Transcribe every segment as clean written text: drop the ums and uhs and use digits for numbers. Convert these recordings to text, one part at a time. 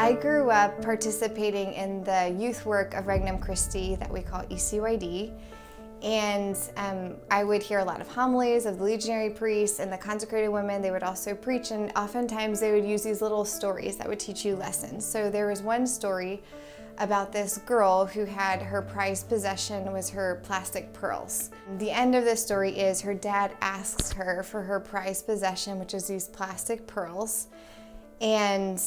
I grew up participating in the youth work of Regnum Christi that we call ECYD. And I would hear a lot of homilies of the legionary priests and the consecrated women. They would also preach, and oftentimes they would use these little stories that would teach you lessons. So there was one story about this girl who had her prized possession was her plastic pearls. The end of this story is her dad asks her for her prized possession, which is these plastic pearls, and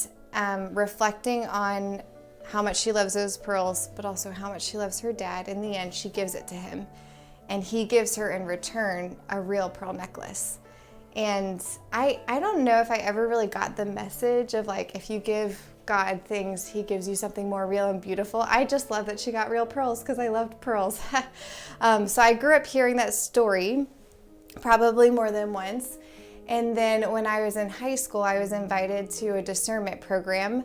reflecting on how much she loves those pearls, but also how much she loves her dad. In the end, she gives it to him. And he gives her in return a real pearl necklace. And I don't know if I ever really got the message of like, if you give God things, he gives you something more real and beautiful. I just love that she got real pearls because I loved pearls. So I grew up hearing that story probably more than once. And then when I was in high school, I was invited to a discernment program,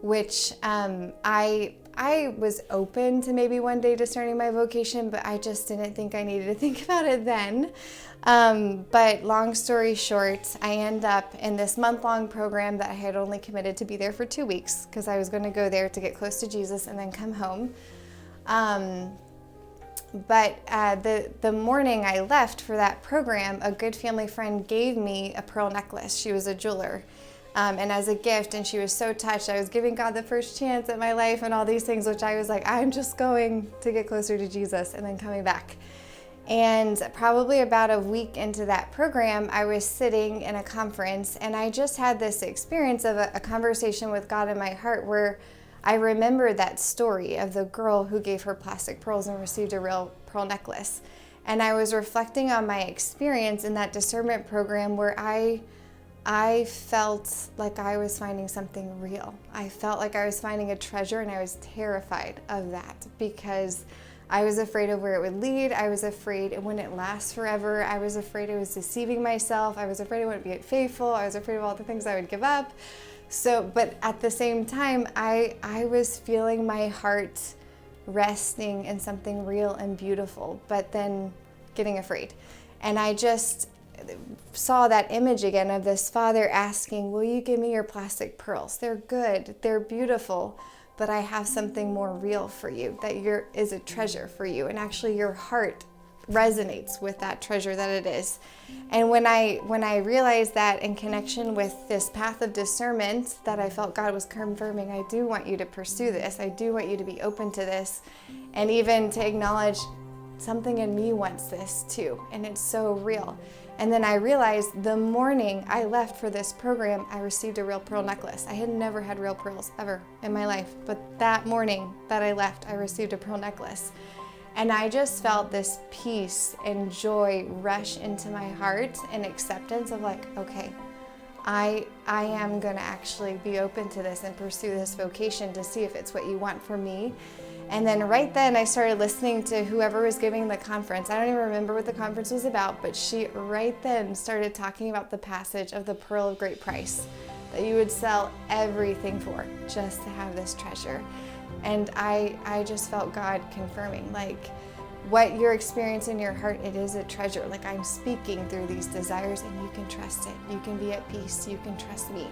which I was open to maybe one day discerning my vocation, but I just didn't think I needed to think about it then. But long story short, I end up in this month-long program that I had only committed to be there for 2 weeks because I was going to go there to get close to Jesus and then come home. But the morning I left for that program, a good family friend gave me a pearl necklace. She was a jeweler. And as a gift, and she was so touched. I was giving God the first chance at my life and all these things, which I was like, I'm just going to get closer to Jesus and then coming back. And probably about a week into that program, I was sitting in a conference, and I just had this experience of a conversation with God in my heart where I remembered that story of the girl who gave her plastic pearls and received a real pearl necklace. And I was reflecting on my experience in that discernment program where I felt like I was finding something real. I felt like I was finding a treasure, and I was terrified of that because I was afraid of where it would lead. I was afraid it wouldn't last forever. I was afraid I was deceiving myself. I was afraid I wouldn't be faithful. I was afraid of all the things I would give up. But at the same time, I was feeling my heart resting in something real and beautiful, but then getting afraid. And I just saw that image again of this father asking, will you give me your plastic pearls? They're good, they're beautiful, but I have something more real for you that is a treasure for you. And actually your heart resonates with that treasure that it is. And when I realized that in connection with this path of discernment that I felt God was confirming, I do want you to pursue this. I do want you to be open to this, and even to acknowledge something in me wants this too. And it's so real. And then I realized the morning I left for this program, I received a real pearl necklace. I had never had real pearls ever in my life, but that morning that I left, I received a pearl necklace. And I just felt this peace and joy rush into my heart and acceptance of like, okay, I am going to actually be open to this and pursue this vocation to see if it's what you want for me. And then right then I started listening to whoever was giving the conference. I don't even remember what the conference was about, but she right then started talking about the passage of the pearl of great price, that you would sell everything for just to have this treasure. And I just felt God confirming, like, what you're experiencing in your heart, it is a treasure. Like, I'm speaking through these desires, and you can trust it. You can be at peace. You can trust me.